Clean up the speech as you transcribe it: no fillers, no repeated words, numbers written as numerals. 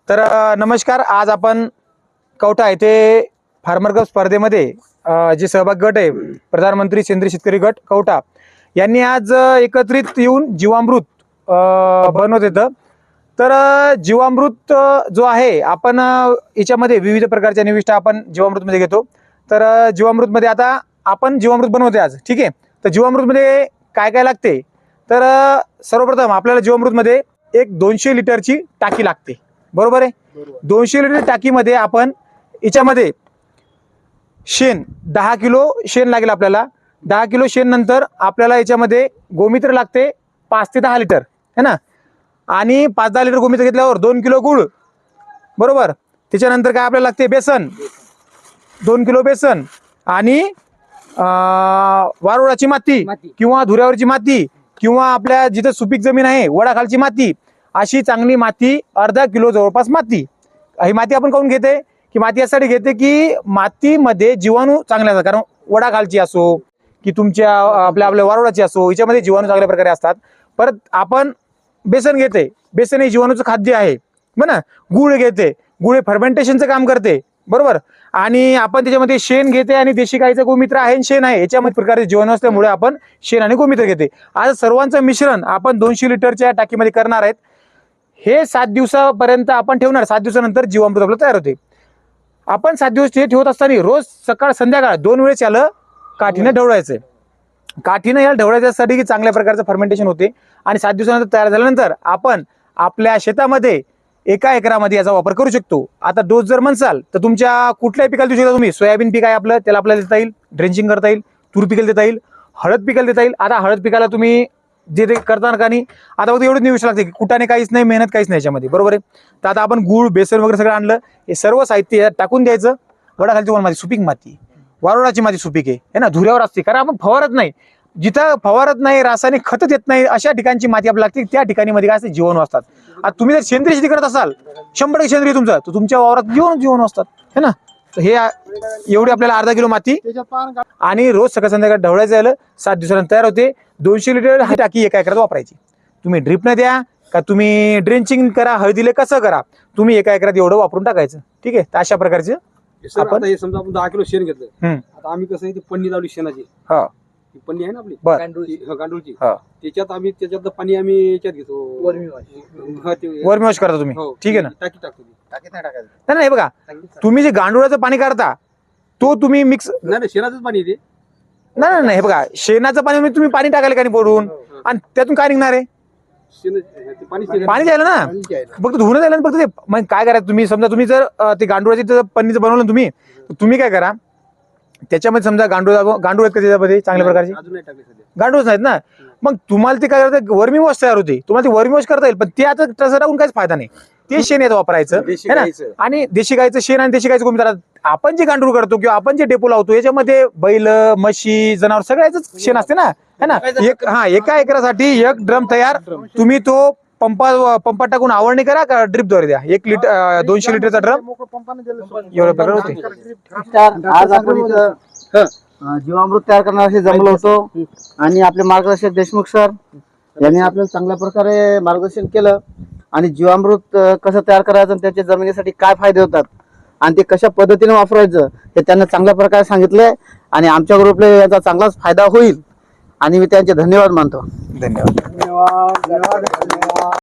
तर नमस्कार, आज आपण कवठा येथे फार्मर कप स्पर्धेमध्ये जे सहभाग गट आहे प्रधानमंत्री सेंद्रिय शेतकरी गट कवठा यांनी आज एकत्रित येऊन जीवामृत बनवत येतं. तर जीवामृत जो आहे आपण याच्यामध्ये विविध प्रकारच्या निविष्ठा आपण जीवामृतमध्ये घेतो. तर जीवामृतमध्ये आता आपण जीवामृत बनवते आज, ठीक आहे. तर जीवामृतमध्ये काय काय लागते, तर सर्वप्रथम आपल्याला जीवामृतमध्ये एक 200 लिटरची टाकी लागते, बरोबर आहे. 200 लिटर टाकीमध्ये आपण याच्यामध्ये शेण 10 किलो शेण लागेल आपल्याला. 10 किलो शेण नंतर आपल्याला याच्यामध्ये गोमित्र लागते 5 ते 10 लिटर है ना. आणि 5-10 लिटर गोमित्र घेतल्यावर 2 किलो गुळ, बरोबर. त्याच्यानंतर काय आपल्याला लागते बेसन, 2 किलो बेसन. आणि वारुळाची माती किंवा धुऱ्यावरची माती किंवा आपल्या जिथे सुपीक जमीन आहे वडाखालची माती, अशी चांगली माती अर्धा किलो जवळपास माती. ही माती आपण काऊन घेते की माती यासाठी घेते की मातीमध्ये जीवाणू चांगले असतात. कारण वडाखालची असो की तुमच्या आपल्या वारुळाची असो, याच्यामध्ये जीवाणू चांगल्या प्रकारे असतात. परत आपण बेसन घेते, बेसन हे जीवाणूचं खाद्य आहे म्हणा. गुळ घेते, गुळ फर्मेंटेशनचं काम करते, बरोबर. आणि आपण त्याच्यामध्ये शेण घेते आणि देशी गाईचं गोमित्र आहे, शेण आहे, याच्यामध्ये प्रकारचे जीवाणू असल्यामुळे आपण शेण आणि गोमित्र घेते. आज सर्वांचं मिश्रण आपण 200 लिटरच्या टाकीमध्ये करणार आहेत. हे 7 दिवसापर्यंत आपण ठेवणार. 7 दिवसानंतर जीवामृत आपलं तयार होते. आपण 7 दिवस ते ठेवत असताना रोज सकाळ संध्याकाळ 2 वेळेस याला काठीने ढवळायचं. काठीने याला ढवळायच्यासाठी की चांगल्या प्रकारचं फर्मेंटेशन होते. आणि 7 दिवसानंतर तयार झाल्यानंतर आपण आपल्या शेतामध्ये 1 एकरामध्ये याचा वापर करू शकतो. आता डोस जर म्हणसाल तर तुमच्या कुठल्याही पिकाला देऊ शकता तुम्ही. सोयाबीन पीक आहे आपलं, त्याला आपल्याला देता येईल, ड्रेंचिंग करता येईल. तूर पिकाला देता येईल, हळद पिकाला देता येईल. आता हळद पिकाला तुम्ही जे ते करताना का नाही, आता फक्त एवढंच निविष्ट लागते की कुठाने काहीच नाही, मेहनत काहीच नाही याच्यामध्ये, बरोबर आहे. तर आता आपण गुळ बेसन वगैरे सगळं आणलं, हे सर्व साहित्य टाकून द्यायचं. वडाखालची माती सुपीक माती, वारुळाची माती सुपीक आहे ना, धुऱ्यावर असते. कारण आपण फवारत नाही, जिथं फवारत नाही, रासायनिक खत देत नाही, अशा ठिकाणची माती आपल्याला लागते. त्या ठिकाणी मध्ये काय असते, जीवाणू असतात. आता तुम्ही जर सेंद्रिय शेती करत असाल 100% सेंद्रिय तुमचं, तर तुमच्या वावरात जीवाणू असतात है ना. तर हे एवढी आपल्याला अर्धा किलो माती आणि रोज सकाळ संध्याकाळ ढवळायचं झालं. 7 दिवसानंतर तयार होते. 200 लिटर ही टाकी 1 एकरात वापरायची. तुम्ही ड्रिप न द्या का तुम्ही ड्रेंचिंग करा, हळदीले कसं करा, तुम्ही 1 एकरात एवढं वापरून टाकायचं, ठीक आहे. तर अशा प्रकारचे आपण हे समजा आपण 10 किलो शेण घेतलं. आता आम्ही कसं आहे पन्नी लावली शेणाची, पन्नी आहे ना आपली गांडूळची, त्याच्यात आम्ही त्याच्यात पाणी आम्ही याच्यात घेतो, वर्मी वॉश करता तुम्ही, ठीक आहे ना. टाकी टाकतो. नाही बघा, तुम्ही जे गांडुळाचं पाणी काढता तो तुम्ही मिक्स नाही, शेणाचंच पाणी येते. नाही हे बघा, शेणाचं पाणी तुम्ही पाणी टाकायला का नाही पडून, आणि त्यातून काय निघणार आहे, पाणी जायला ना, फक्त धुणं जायला. फक्त ते मग काय करायचं तुम्ही, समजा तुम्ही जर ते गांडुळाची पन्नीचं बनवलं तुम्ही काय करा, त्याच्यामध्ये समजा गांडूळ आहेत का त्याच्यामध्ये चांगल्या प्रकारचे गांडूळच नाहीत ना, मग तुम्हाला ते काय करायचं, वर्मी वॉश तयार होते. तुम्हाला ते वर्मी वॉश करता येईल, पण ते आता तसं टाकून काहीच फायदा नाही. ते शेण याचं वापरायचं है ना. आणि देशी गायचं शेण आणि देशी गायचं गोमित्र, आपण जे गांडूळ करतो किंवा आपण जे डेपो लावतो याच्यामध्ये बैल म्हशी जनावर सगळ्याच शेण असते ना है ना. 1 एकरासाठी 1 ड्रम तयार. तुम्ही तो पंपात टाकून आवडणी करा का ड्रिपद्वारे द्या. 1 लिटर 200 लिटरचा ड्रम एवढ्या प्रकार होते. आज आपण जीवामृत तयार करण्यासाठी जमलो होतो आणि आपले मार्गदर्शक देशमुख सर यांनी आपल्याला चांगल्या प्रकारे मार्गदर्शन केलं. आणि जीवामृत कसं तयार करायचं आणि त्याच्या जमिनीसाठी काय फायदे होतात आणि ते कशा पद्धतीने वापरायचं हे त्यांना चांगल्या प्रकारे सांगितलंय. आणि आमच्या ग्रुपला याचा चांगलाच फायदा होईल आणि मी त्यांचे धन्यवाद मानतो. धन्यवाद.